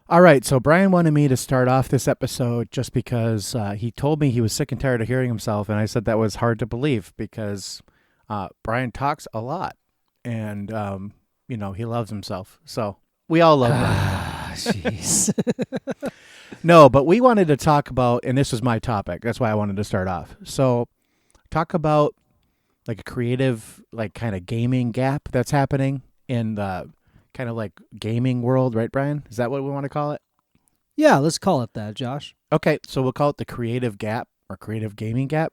All right, so Brian wanted me to start off this episode just because he told me he was sick and tired of hearing himself, and I said that was hard to believe because Brian talks a lot, and he loves himself. So we all love Brian. Jeez. No, but we wanted to talk about, and this was my topic. That's why I wanted to start off. So talk about like a creative, like kind of gaming gap that's happening in the kind of like gaming world, right, Brian? Is that what we want to call it? Yeah, let's call it that, Josh. Okay, so we'll call it the creative gap or creative gaming gap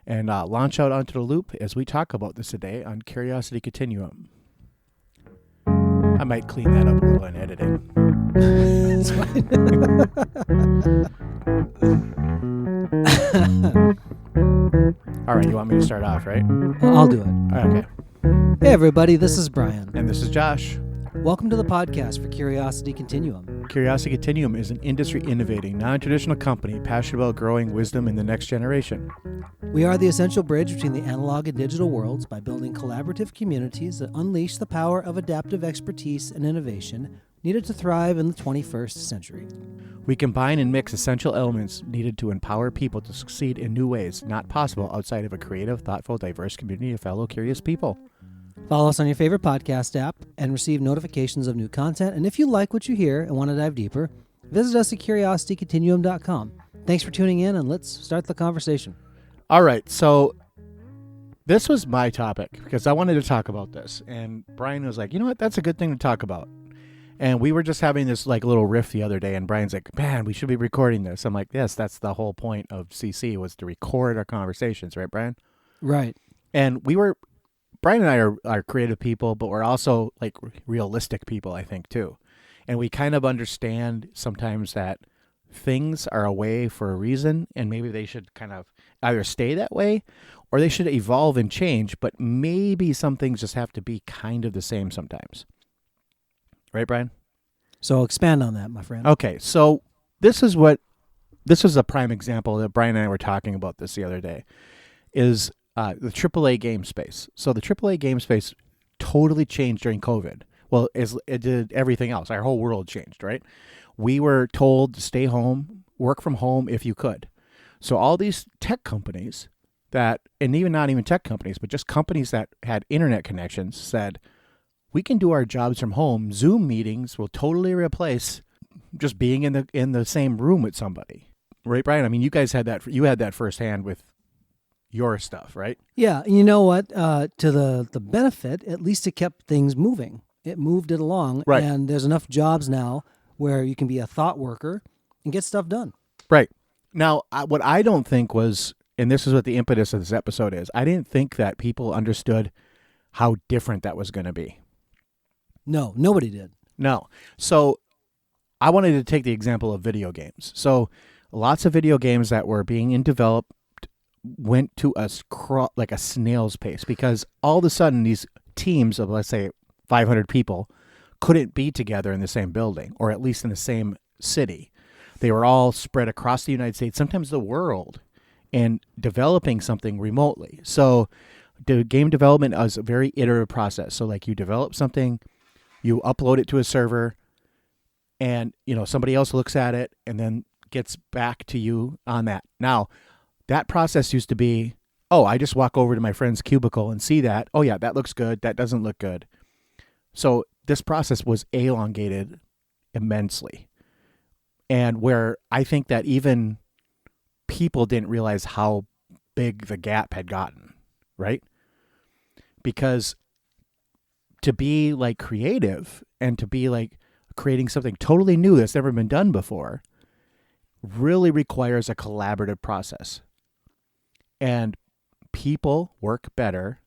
and launch out onto the loop as we talk about this today on Curiosity Continuum. I might clean that up a little in editing. It's All right, you want me to start off, right? I'll do it. All right, okay. Hey, everybody, this is Brian. And this is Josh. Welcome to the podcast for Curiosity Continuum. Curiosity Continuum is an industry-innovating, non-traditional company passionate about growing wisdom in the next generation. We are the essential bridge between the analog and digital worlds by building collaborative communities that unleash the power of adaptive expertise and innovation needed to thrive in the 21st century. We combine and mix essential elements needed to empower people to succeed in new ways not possible outside of a creative, thoughtful, diverse community of fellow curious people. Follow us on your favorite podcast app and receive notifications of new content. And if you like what you hear and want to dive deeper, visit us at curiositycontinuum.com. Thanks for tuning in, and let's start the conversation. All right, so this was my topic because I wanted to talk about this. And Brian was like, you know what, that's a good thing to talk about. And we were just having this like little riff the other day, and Brian's like, man, we should be recording this. I'm like, yes, that's the whole point of CC was to record our conversations, right, Brian? Right. And Brian and I are creative people, but we're also like realistic people, I think, too. And we kind of understand sometimes that things are a way for a reason, and maybe they should kind of either stay that way or they should evolve and change, but maybe some things just have to be kind of the same sometimes. Right, Brian? So expand on that, my friend. Okay, so this is a prime example that Brian and I were talking about this the other day, is the AAA game space. So the AAA game space totally changed during COVID. Well, it did everything else. Our whole world changed, right? We were told to stay home, work from home if you could. So all these tech companies and even not even tech companies, but just companies that had internet connections said, we can do our jobs from home. Zoom meetings will totally replace just being in the same room with somebody. Right, Brian? I mean, you guys had that firsthand with your stuff, right? Yeah, you know what? To the benefit, at least it kept things moving. It moved it along, right. And there's enough jobs now where you can be a thought worker and get stuff done. Right. Now, what I don't think was, and this is what the impetus of this episode is, I didn't think that people understood how different that was going to be. No, nobody did. No. So I wanted to take the example of video games. So lots of video games that were being developed went to like a snail's pace because all of a sudden these teams of, let's say, 500 people couldn't be together in the same building or at least in the same city. They were all spread across the United States, sometimes the world, and developing something remotely. So the game development is a very iterative process. So like you develop something, you upload it to a server, and somebody else looks at it and then gets back to you on that. Now, that process used to be, I just walk over to my friend's cubicle and see that. Oh, yeah, that looks good. That doesn't look good. So this process was elongated immensely. And where I think that even people didn't realize how big the gap had gotten, right? Because to be like creative and to be like creating something totally new that's never been done before really requires a collaborative process. And people work better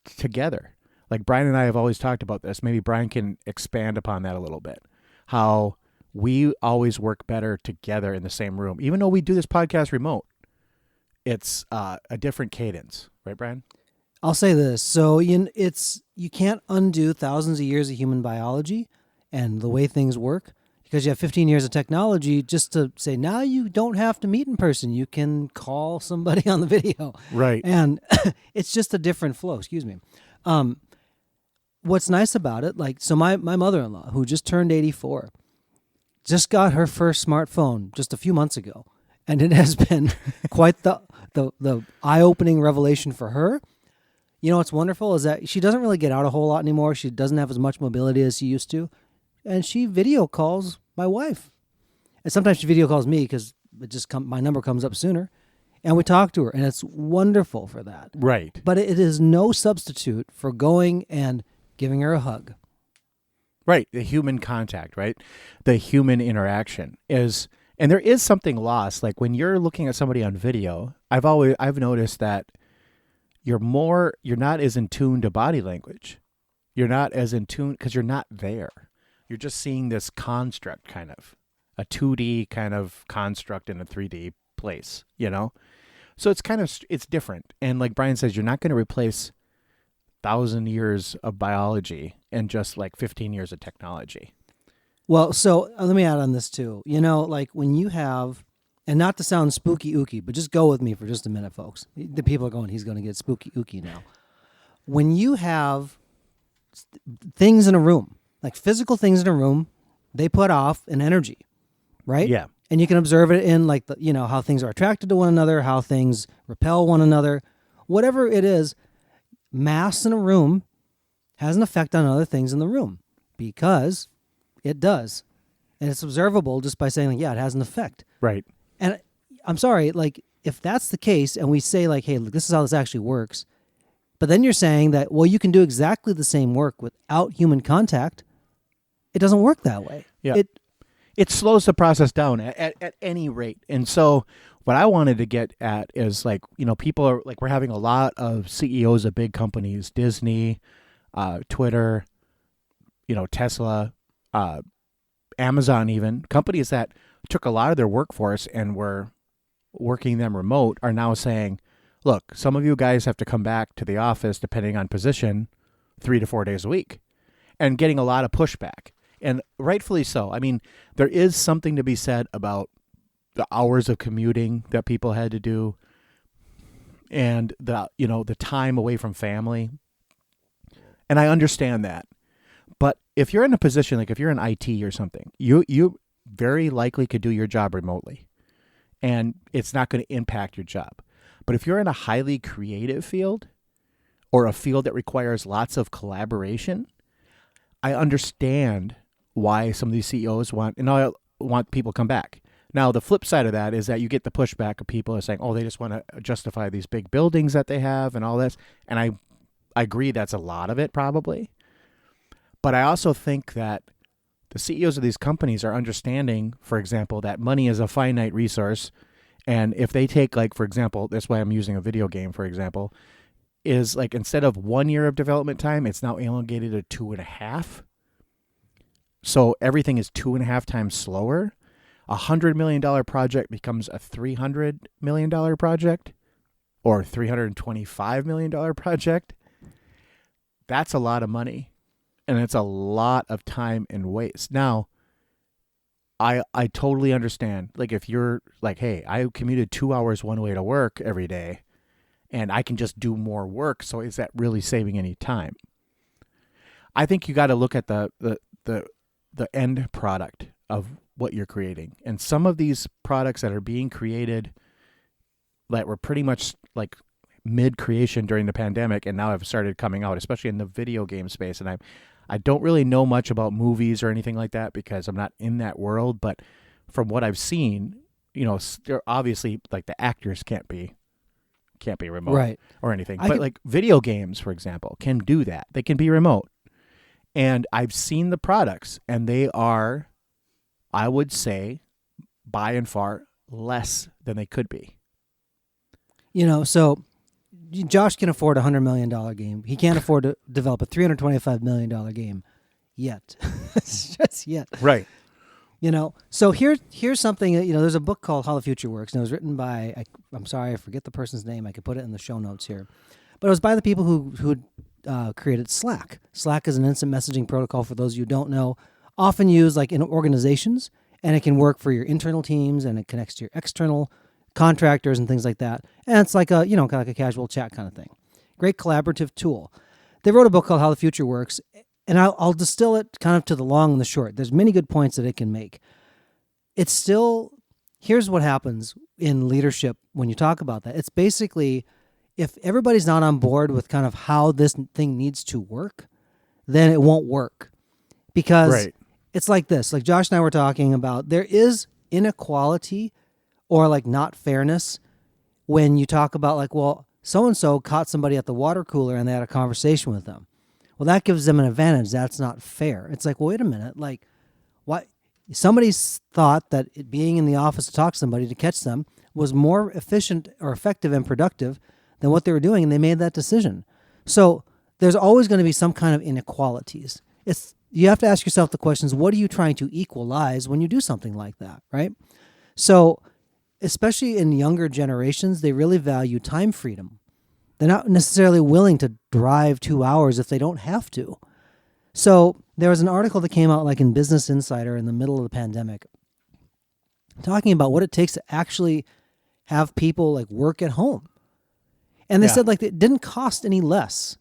together. Like Brian and I have always talked about this. Maybe Brian can expand upon that a little bit. How we always work better together in the same room. Even though we do this podcast remote, it's a different cadence. Right, Brian? I'll say this. So you can't undo thousands of years of human biology and the way things work because you have 15 years of technology just to say now you don't have to meet in person. You can call somebody on the video. Right. And it's just a different flow. Excuse me. What's nice about it, so my mother-in-law, who just turned 84, just got her first smartphone just a few months ago, and it has been quite the eye-opening revelation for her. You know what's wonderful is that she doesn't really get out a whole lot anymore. She doesn't have as much mobility as she used to, and she video calls my wife. And sometimes she video calls me because my number comes up sooner, and we talk to her, and it's wonderful for that. Right. But it is no substitute for going and giving her a hug. Right. The human contact, right? The human interaction is, and there is something lost. Like when you're looking at somebody on video, I've noticed that you're not as in tune to body language. You're not as in tune because you're not there. You're just seeing this construct, kind of a 2D kind of construct in a 3D place, you know? So it's different. And like Brian says, you're not going to replace 1,000 years of biology and just like 15 years of technology. Well, so let me add on this too. You know, like when you have, and not to sound spooky ooky, but just go with me for just a minute, folks. The people are going, he's going to get spooky ooky now. When you have things in a room, like physical things in a room, they put off an energy, right? Yeah. And you can observe it in like, how things are attracted to one another, how things repel one another, whatever it is. Mass in a room has an effect on other things in the room because it does. And it's observable just by saying, like, yeah, it has an effect. Right. And I'm sorry, like, if that's the case and we say, like, hey, look, this is how this actually works, but then you're saying that, well, you can do exactly the same work without human contact, it doesn't work that way. Yeah. It slows the process down at any rate. And so what I wanted to get at is like, people are like, we're having a lot of CEOs of big companies, Disney, Twitter, Tesla, Amazon, even companies that took a lot of their workforce and were working them remote are now saying, look, some of you guys have to come back to the office, depending on position, 3 to 4 days a week, and getting a lot of pushback. And rightfully so. I mean, there is something to be said about the hours of commuting that people had to do and the time away from family. And I understand that. But if you're in a position, like if you're in IT or something, you very likely could do your job remotely and it's not going to impact your job. But if you're in a highly creative field or a field that requires lots of collaboration, I understand why some of these CEOs want people to come back. Now, the flip side of that is that you get the pushback of people saying, oh, they just want to justify these big buildings that they have and all this. And I agree that's a lot of it probably. But I also think that the CEOs of these companies are understanding, for example, that money is a finite resource. And if they take, like, for example, that's why I'm using a video game, for example, is like instead of 1 year of development time, it's now elongated to 2.5. So everything is 2.5 times slower. $100 million project becomes a $300 million project or $325 million project. That's a lot of money. And it's a lot of time and waste. Now, I totally understand. Like if you're like, hey, I commuted 2 hours one way to work every day and I can just do more work. So is that really saving any time? I think you got to look at the end product of what you're creating. And some of these products that are being created that were pretty much like mid-creation during the pandemic and now have started coming out, especially in the video game space. And I don't really know much about movies or anything like that because I'm not in that world. But from what I've seen, they're obviously like the actors can't be remote, right, or anything. But like video games, for example, can do that. They can be remote. And I've seen the products and they are, I would say, by and far less than they could be. So Josh can afford a $100 million game. He can't afford to develop a $325 million game yet. Just yet. Right. So here's something, there's a book called How the Future Works, and it was written by, I'm sorry, I forget the person's name. I could put it in the show notes here. But it was by the people who created Slack. Slack is an instant messaging protocol, for those of you who don't know, often used like in organizations, and it can work for your internal teams, and it connects to your external contractors and things like that. And it's like kind of like a casual chat kind of thing. Great collaborative tool. They wrote a book called How the Future Works, and I'll distill it kind of to the long and the short. There's many good points that it can make. it's still, here's what happens in leadership when you talk about that. It's basically, if everybody's not on board with kind of how this thing needs to work, then it won't work. Because Right. it's like this, like Josh and I were talking about, there is inequality or like not fairness when you talk about like, well, so-and-so caught somebody at the water cooler and they had a conversation with them. Well, that gives them an advantage. That's not fair. It's like, well, wait a minute. Like, what? Somebody's thought that it being in the office to talk to somebody, to catch them, was more efficient or effective and productive than what they were doing, and they made that decision. So there's always going to be some kind of inequalities. You have to ask yourself the questions, what are you trying to equalize when you do something like that, right? So especially in younger generations, they really value time freedom. They're not necessarily willing to drive 2 hours if they don't have to. So there was an article that came out like in Business Insider in the middle of the pandemic talking about what it takes to actually have people like work at home. And they Yeah. said like it didn't cost any less.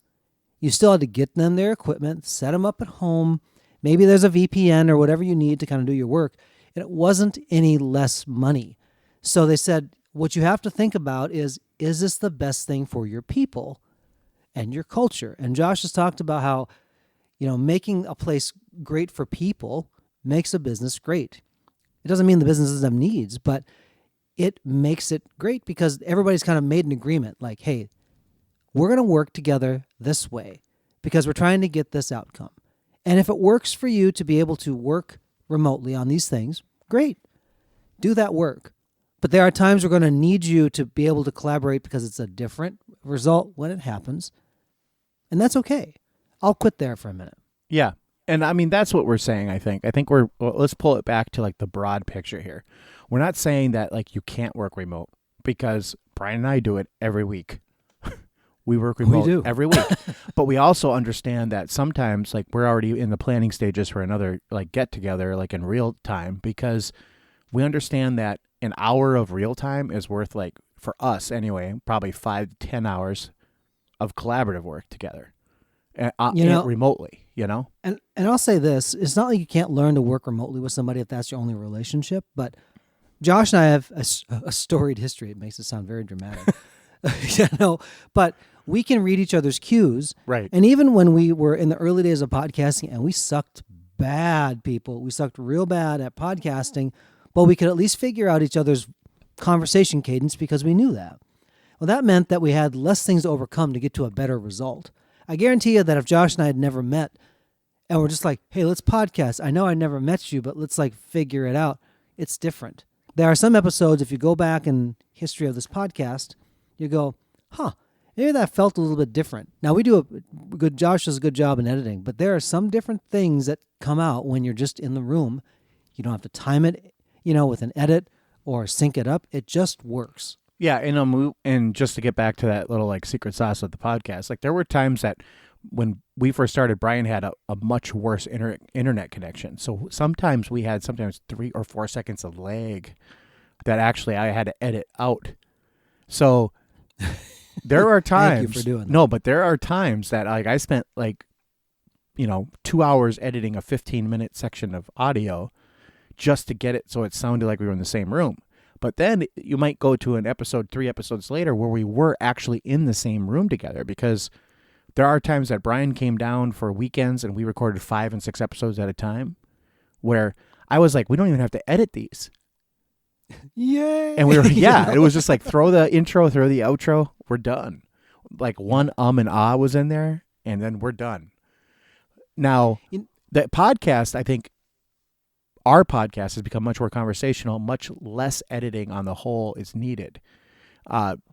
You still had to get them their equipment, set them up at home. Maybe there's a VPN or whatever you need to kind of do your work. And it wasn't any less money. So they said, what you have to think about is this the best thing for your people and your culture? And Josh has talked about how, making a place great for people makes a business great. It doesn't mean the business doesn't have needs, but it makes it great because everybody's kind of made an agreement like, hey, we're going to work together this way because we're trying to get this outcome. And if it works for you to be able to work remotely on these things, great. Do that work. But there are times we're going to need you to be able to collaborate because it's a different result when it happens. And that's okay. I'll quit there for a minute. Yeah. And I mean, that's what we're saying, I think. Let's pull it back to like the broad picture here. We're not saying that like you can't work remote because Brian and I do it every week. We work remote do. every week. But we also understand that sometimes like we're already in the planning stages for another like get together like in real time because we understand that an hour of real time is worth like, for us anyway, probably 5 to 10 hours of collaborative work together. Remotely, And I'll say this, it's not like you can't learn to work remotely with somebody if that's your only relationship, but Josh and I have a storied history. It makes it sound very dramatic. But we can read each other's cues. Right. And even when we were in the early days of podcasting and we sucked bad, people, we sucked real bad at podcasting, but we could at least figure out each other's conversation cadence because we knew that. Well, that meant that we had less things to overcome to get to a better result. I guarantee you that if Josh and I had never met and we're just like, hey, let's podcast. I know I never met you, but let's like figure it out. It's different. There are some episodes, if you go back in history of this podcast, you go, maybe that felt a little bit different. Now Josh does a good job in editing, but there are some different things that come out when you're just in the room. You don't have to time it, with an edit or sync it up. It just works. Yeah, and just to get back to that little like secret sauce of the podcast, like there were times that when we first started, Brian had a much worse internet connection. So sometimes we had 3 or 4 seconds of lag that actually I had to edit out. So there are times. Thank you for doing that. No, but there are times that like I spent like 2 hours editing a 15-minute section of audio just to get it so it sounded like we were in the same room. But then you might go to an episode 3 episodes later where we were actually in the same room together because there are times that Brian came down for weekends and we recorded 5 and 6 episodes at a time where I was like, we don't even have to edit these. Yay. And we were, it was just like throw the intro, throw the outro, we're done. Like one and ah was in there and then we're done. Now, the podcast, I think, our podcast has become much more conversational, much less editing on the whole is needed.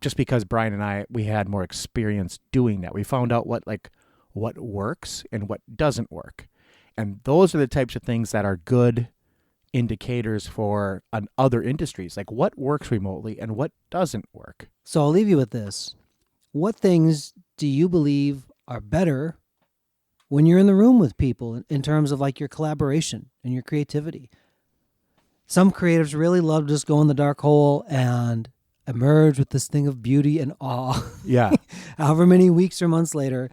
Just because Brian and I, we had more experience doing that. We found out what works and what doesn't work. And those are the types of things that are good indicators for other industries, like what works remotely and what doesn't work. So I'll leave you with this. What things do you believe are better when you're in the room with people in terms of like your collaboration and your creativity? Some creatives really love to just go in the dark hole and emerge with this thing of beauty and awe. Yeah. However many weeks or months later.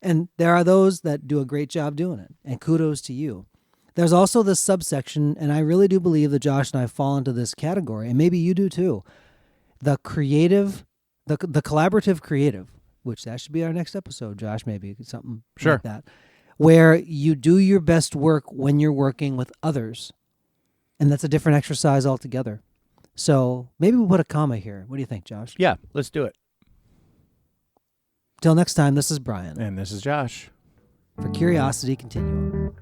And there are those that do a great job doing it. And kudos to you. There's also this subsection, and I really do believe that Josh and I fall into this category, and maybe you do too. The creative, the collaborative creative, which that should be our next episode, Josh, maybe something Sure. like that, where you do your best work when you're working with others. And that's a different exercise altogether. So maybe we'll put a comma here. What do you think, Josh? Yeah, let's do it. Till next time, this is Brian And this is Josh. for Curiosity Continuum.